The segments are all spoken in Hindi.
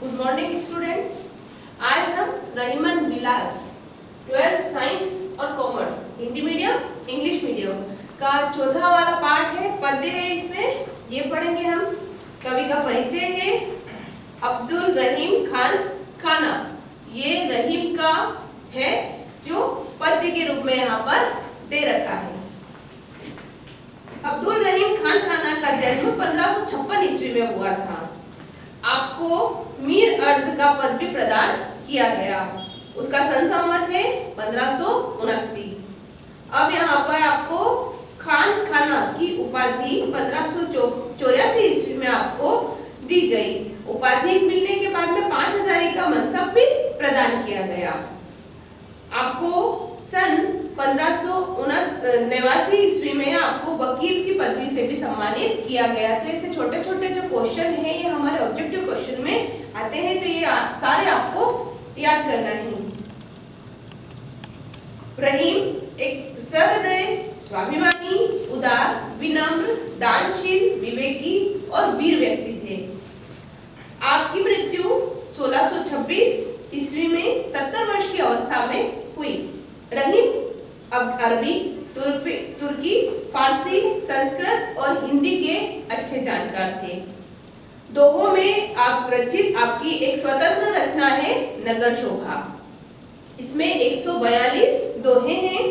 Good morning students. आज हम रहीमन विलास 12th साइंस और commerce Hindi medium English medium का चौथा वाला पार्ट है, पद्य है। इसमें ये पढ़ेंगे हम। कवि का परिचय है अब्दुल रहीम खान खाना। ये रहीम का है जो पद्य के रूप में यहाँ पर दे रखा है। अब्दुल रहीम खान खाना का जन्म 1556 ईस्वी में हुआ था। आपको मीर अर्ज का पद भी प्रदान किया गया। उसका सन संवत है 1579। अब यहाँ पर आपको खान खाना की उपाधि 1584 ईस्वी में आपको दी गई। उपाधि मिलने के बाद में 5000 का मनसब भी प्रदान किया गया। आपको सन 1589 ईस्वी में आपको वकील की पदवी से भी सम्मानित किया गया। तो ऐसे छोटे छोटे जो क्वेश्चन हैं ये हमारे ऑब्जेक्टिव क्वेश्चन में आते हैं, तो ये सारे आपको याद करना है। रहीम एक सहृदय, स्वाभिमानी, उदार, विनम्र, दानशील, विवेकी और वीर व्यक्ति थे। आपकी मृत्यु 1626 ईस्वी में 70 वर्ष की अवस्था में हुई। रहीम अब अरबी, तुर्की, फारसी, संस्कृत और हिंदी के अच्छे जानकार थे। दोहों में आप रचित आपकी एक स्वतंत्र रचना है नगर शोभा। इसमें 142 दोहे हैं।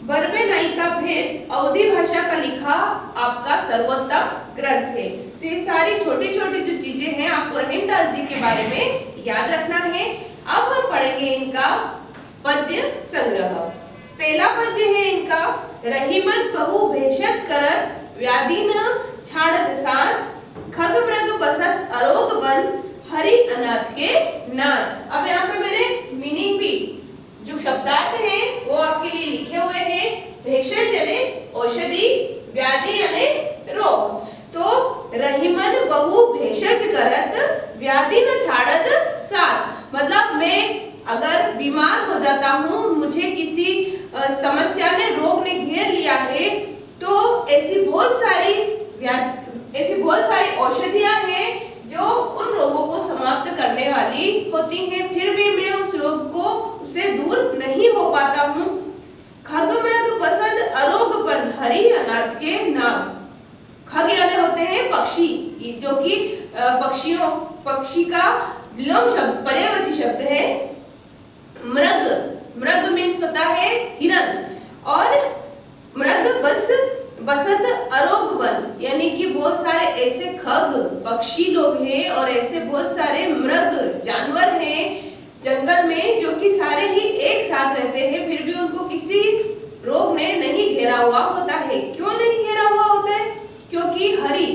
बरबे नायिका भेद अवधी भाषा का लिखा आपका सर्वोत्तम ग्रंथ है। तो ये सारी छोटी छोटी जो चीजें हैं आपको रहीमदास जी के बारे में याद रखना है। अब हम पढ़ेंगे इनका पद्य संग्रह। पहला पद्य है इनका, रहीमन बहु भेषज करत व्याधि न छाड़त साथ, खग मृग बसत अरोग बन हरि अनाथ के नाथ। अब यहाँ पे मैंने मीनिंग भी जो शब्दार्थ है वो आपके लिए लिखे हुए हैं। भेषज यानी औषधि, व्याधि यानी रोग। तो रहीमन बहु भेषज करत व्याधि न छाड़त साथ, मतलब मैं अगर बीमार हो जाता हूँ, मुझे किसी समस्या ने, रोग ने घेर लिया है, तो ऐसी बहुत सारी औषधियां हैं जो उन रोगों को समाप्त करने वाली होती हैं, फिर भी मैं उस रोग को उससे दूर नहीं हो पाता हूँ। खग मृग बसंत अरोग बन हरि अनाथ के नाम। खग यानी होते हैं पक्षी, जो कि पक्षी का विलोम शब्द, पर्यायवाची शब्द है। मृग मीन्स होता है हिरन, और मृग बसंत अरोग बन, यानी कि बहुत सारे ऐसे खग पक्षी लोग हैं और ऐसे बहुत सारे मृग जानवर हैं जंगल में जो कि सारे ही एक साथ रहते हैं, फिर भी उनको किसी रोग ने नहीं घेरा हुआ होता है। क्यों नहीं घेरा हुआ होता है? क्योंकि हरि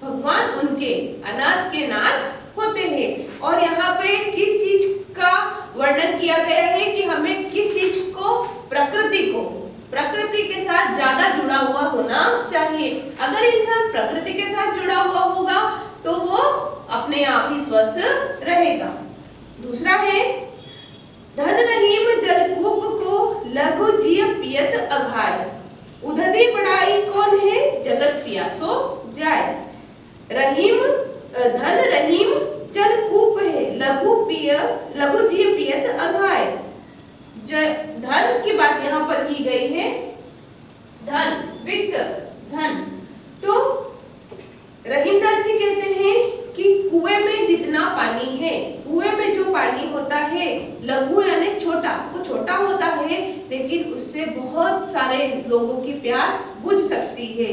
भगवान उनके अनाथ के नाथ होते हैं। और यहाँ पे किस चीज का वर्णन किया गया है कि हमें किस चीज को, प्रकृति के साथ ज्यादा जुड़ा हुआ होना चाहिए। अगर इंसान प्रकृति के साथ जुड़ा हुआ होगा तो वो अपने आप ही स्वस्थ रहेगा। दूसरा है, धन रहीम जलकूप को लघु जिय पियत अघाय, उधदी बढ़ाई कौन है जगत पियासो जाय। धन रहीम जलकूप है, लघु जिय पियत अघाय। धन की बात यहाँ पर की गई है। धन, वित्त, धन। तो रहीमदास जी कहते हैं कि कुएं में जितना पानी है, कुएं में जो पानी होता है, लघु यानी छोटा, वो छोटा होता है, लेकिन उससे बहुत सारे लोगों की प्यास बुझ सकती है।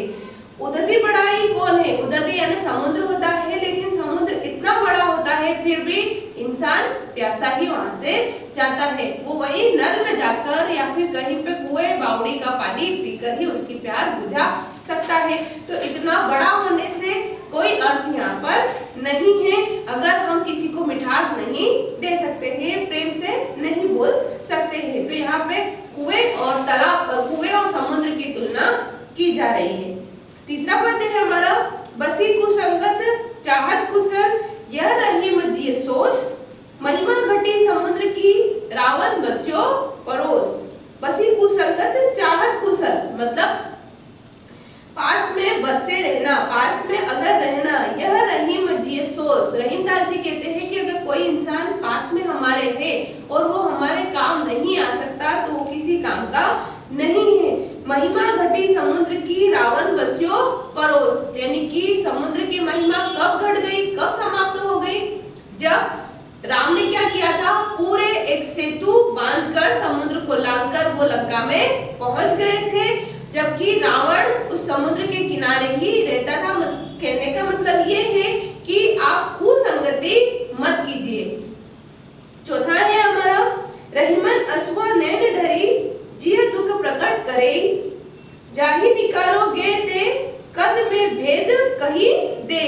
उदती बढ़ाई कौन है? उदती यानी समुद्र होता है, लेकिन समुद्र इतना बड़ा होता है फिर भी इंसान प्यासा ही वहां से जाता है। वो वही नल में जाकर या फिर कहीं पे कुएं बावड़ी का पानी पीकर ही उसकी प्यास बुझा सकता है। तो इतना बड़ा होने से कोई अर्थ यहाँ पर नहीं है। अगर हम किसी को मिठास नहीं दे सकते हैं, प्रेम से नहीं बोल सकते हैं, तो यहाँ पे कुएं और तालाब, कुएं और समुद्र की तुलना की जा रही है। तीसरा पद्य है हमारा, बसी कुसंगत चाहत कुशल यह रहीम जिय सोस, महिमा घटी समुद्र की रावण बस्यो परोस। बसी कुसंगत चाहत कुशल मतलब पास में बसे रहना, पास में अगर रहना। यह रहीम जिय सोस, रहीम दीनदयाल जी कहते हैं कि अगर कोई इंसान पास में हमारे है और वो हमारे काम नहीं आ सकता तो वो किसी काम का नहीं है। महिमा घटी समुद्र की रावण बस्यो परोस, यानी कि समुद्र की महिमा कब घट गई, कब समाप्त हो गई? जब राम ने क्या किया था, पूरे एक सेतु बांधकर समुद्र को लांघकर वो लंका में पहुंच गए थे, जबकि रावण उस समुद्र के किनारे ही रहता था। कहने का मतलब ये है कि आप कुसंगति मत कीजिए। चौथा है हमारा, रहीमन असुआ नैन ढरी जिह दुख प्रकट करे, जाहि निकारो गे ते कद में भेद कही दे।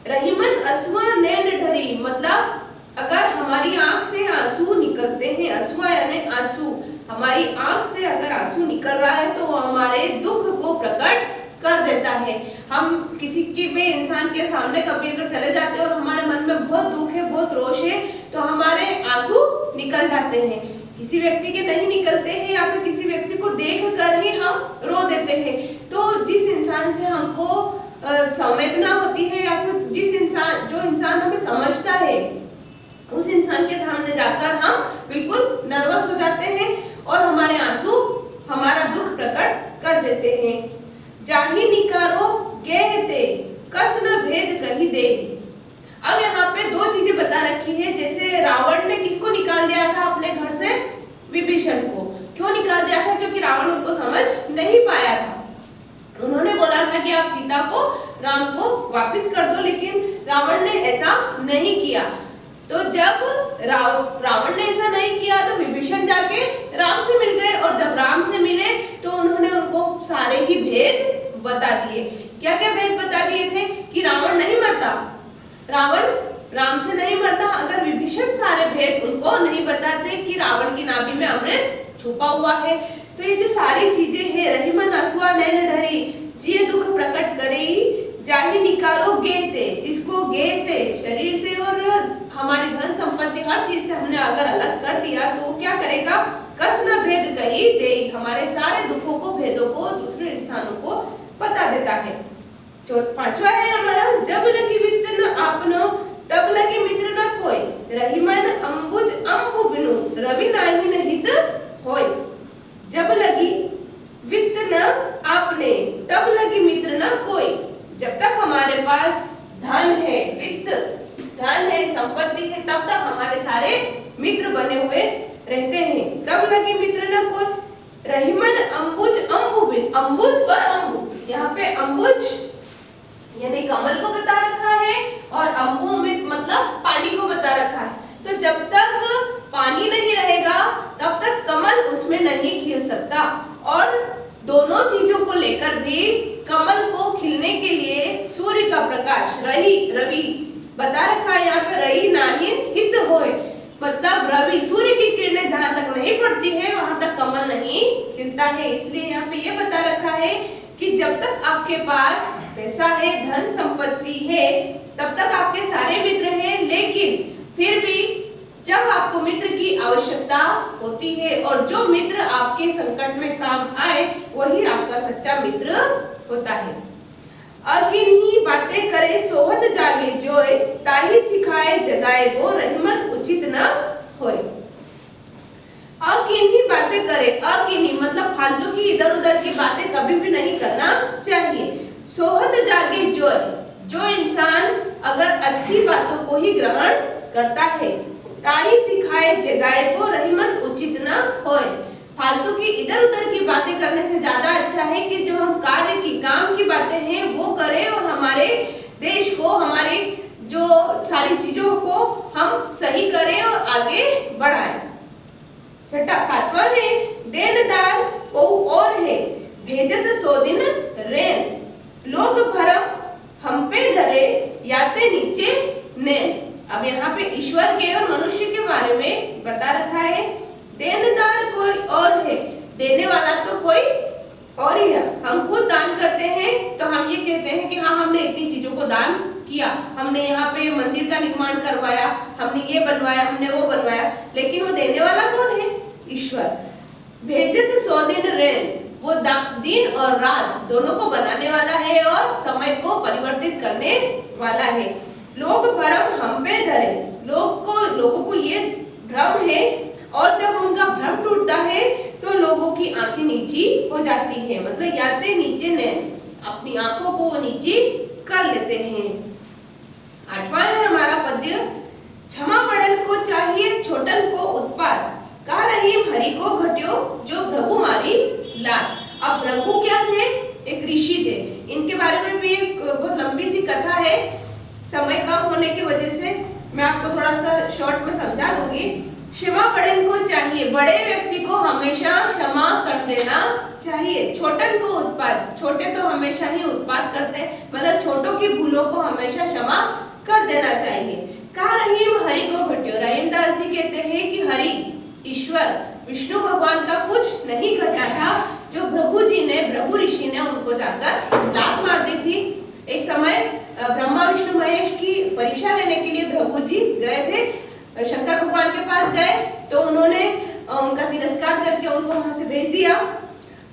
रहीमन असुआ नैन ढरी मतलब अगर हमारी आंख से आंसू निकलते हैं, असुआ यानी आंसू, हमारी आंख से अगर आंसू निकल रहा है तो हमारे दुख को प्रकट कर देता है। हम किसी के भी इंसान के सामने कभी अगर चले जाते हैं और हमारे मन में बहुत दुख है, बहुत रोष है, तो हमारे आंसू निकल जाते हैं। किसी व्यक्ति के नहीं निकलते हैं या फिर किसी व्यक्ति को देख कर ही हम रो देते हैं। तो जिस इंसान से हमको संवेदना होती है या फिर जो इंसान हमें समझता है, उस इंसान के सामने जाकर हम बिल्कुल नर्वस हो जाते हैं और हमारे आंसू हमारा दुख प्रकट कर देते हैं। जाहि निकारो गेहते कस न भेद कही दे। अब यहाँ पे दो चीजें बता रखी है, जैसे रावण ने किसको निकाल दिया था अपने घर से, विभीषण को। क्यों निकाल दिया था? क्योंकि रावण उनको समझ नहीं पाया था। उन्होंने बोला था कि आप सीता को, राम को वापस कर दो, लेकिन रावण ने ऐसा नहीं किया। तो जब रावण ने ऐसा नहीं किया तो विभीषण जाके राम से मिल गए, और जब राम से मिले तो उन्होंने उनको सारे ही भेद बता दिए। क्या क्या भेद बता दिए थे? कि रावण नहीं मरता, रावण राम से नहीं मरता अगर विभीषण सारे भेद उनको नहीं बताते कि रावण की नाभि में अमृत छुपा हुआ है। तो ये जो सारी चीजें हैं, रहीमन असुआ नैन ढरी जिय दुख प्रकट करेई, जाहि निकारो गेहते, जिसको गे से, शरीर से और हमारी धन संपत्ति हर चीज से हमने अगर अलग कर दिया तो क्या करेगा? कस न भेद कही दे, हमारे सारे दुखों को, भेदों को दूसरे इंसानों को बता देता है। पांचवा है हमारा, जब लगी वित्त न आपनो तब लगी मित्र न कोई, रहीमन अंबुज अंबु बिनु रवि नाही न हित होय। जब लगी वित्त न आपने तब लगी मित्र न कोई, जब तक हमारे पास धन है, वित्त धन है, संपत्ति है, तब तक हमारे सारे मित्र बने हुए रहते हैं। तब लगी मित्र न कोई, रहीमन अंबुज अंबु बिन, अंबुज और अंबु, यहाँ पे अंबुज यानी कमल को बता रखा है और अंबु में मतलब पानी को बता रखा है। तो जब तक पानी नहीं रहेगा तब तक कमल उसमें नहीं खिल सकता, और दोनों चीजों को लेकर भी कमल को खिलने के लिए सूर्य का प्रकाश, रवि बता रखा है यहाँ पे, रवि नाहिन हित होय, मतलब रवि, सूर्य की किरणें जहाँ तक नहीं पड़ती है वहां तक कमल नहीं खिलता है। इसलिए यहाँ पे ये बता रखा है कि जब तक आपके पास पैसा है, धन संपत्ति है, तब तक आपके सारे मित्र हैं, लेकिन फिर भी जब आपको मित्र की आवश्यकता होती है और जो मित्र आपके संकट में काम आए वही आपका सच्चा मित्र होता है। अकिन्ही बातें करे सोहत जागे जोय, ताही सिखाए जगाए वो रहीमन उचित न होय। अकिन्ही बातें करे, अकिन्ही मतलब फालतू की इधर उधर की बातें कभी भी नहीं करना चाहिए। सोहत जागे जोय, जो इंसान अगर अच्छी बातों को ही ग्रहण करता है, ताही सिखाए जगाए वो रहीमन उचित न होय। फालतू की इधर उधर की बातें करने से ज्यादा अच्छा है कि जो हम कार्य की, काम की बातें हैं वो करें और हमारे देश को, हमारे जो सारी चीजों को हम सही करें और आगे बढ़ाएं। सातवां है, देनदार को और है भेजत सो दिन रेन, लोग भरम हम पे धरे याते नीचे नैन। अब यहाँ पे ईश्वर के और मनुष्य के बारे में बता रखा है। देनदार कोई और है, देने वाला तो कोई और ही है। हम खुद दान करते हैं तो हम ये कहते हैं कि हाँ हमने इतनी चीजों को दान किया, हमने यहाँ पे मंदिर का निर्माण करवाया, हमने ये बनवाया, हमने वो बनवाया, लेकिन वो देने वाला कौन है? ईश्वर। भेजत सो दिन रेन, वो दिन और रात दोनों को बनाने वाला है और समय को परिवर्तित करने वाला है। लोग भरम हम पे धरे, लोगों को ये भ्रम है, और जब उनका भ्रम टूटता है तो लोगों की आंखें नीची हो जाती है, मतलब याते नीचे ने अपनी आंखों को नीची कर लेते हैं। 8वां है हमारा पद्य, क्षमा पड़न को चाहिए छोटन को उत्पाद, कह रहीम हरि को घट्यो जो भृगु मारी लात। अब भृगु क्या थे? एक ऋषि थे। इनके बारे में भी एक बहुत लंबी सी कथा है, समय कम होने की वजह से मैं आपको थोड़ा सा शॉर्ट में समझा दूंगी। क्षमा पड़न को चाहिए, बड़े व्यक्ति को हमेशा क्षमा कर देना चाहिए। छोटन को उत्पाद, छोटे तो हमेशा ही उत्पाद करते हैं, मतलब छोटों की भूलों को हमेशा क्षमा कर देना चाहिए। कहा रहीम हरि को घट्यो, रहीमदास जी कहते हैं कि हरि ईश्वर विष्णु भगवान का कुछ नहीं घटा था, जो भृगु जी ने, भृगु ऋषि ने उनको जाकर लात मार दी थी। एक समय ब्रह्मा विष्णु महेश की परीक्षा लेने के लिए भृगु जी गए थे, शंकर भगवान के पास गए तो उन्होंने उनका तिरस्कार करके उनको वहां से भेज दिया।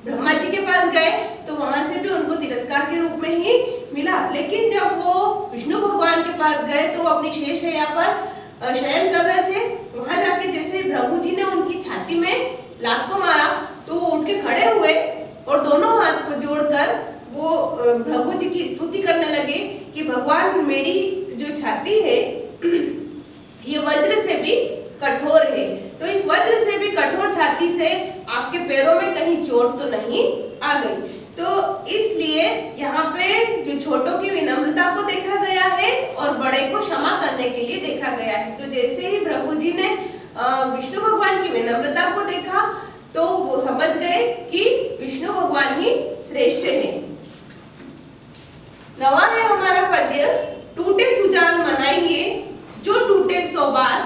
ब्रह्मा जी के पास गए तो वहां से भी उनको तिरस्कार के रूप में ही मिला। लेकिन जब वो विष्णु भगवान के पास गए तो अपनी शेषशय्या पर शयन कर रहे थे, वहां जाके जैसे भृगु जी ने उनकी छाती में लात को मारा तो वो उठ के खड़े हुए और दोनों हाथ को जोड़कर वो भृगु जी की स्तुति करने लगे कि भगवान मेरी जो छाती है ये वज्र से भी कठोर है, तो इस वज्र से भी कठोर छाती से आपके पैरों में कहीं चोट तो नहीं आ गई। तो इसलिए यहाँ पे जो छोटों की विनम्रता को देखा गया है और बड़े को क्षमा करने के लिए देखा गया है। तो जैसे ही भृगु जी ने विष्णु भगवान की विनम्रता को देखा तो वो समझ गए कि विष्णु भगवान ही श्रेष्ठ है। 9वां है हमारा पद्य, टूटे सुजान मनाइए जो टूटे सो बार,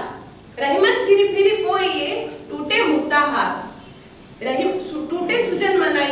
रहमत फिरी फिरी पोइए टूटे मुक्ता हार। टूटे सुजन मनाइए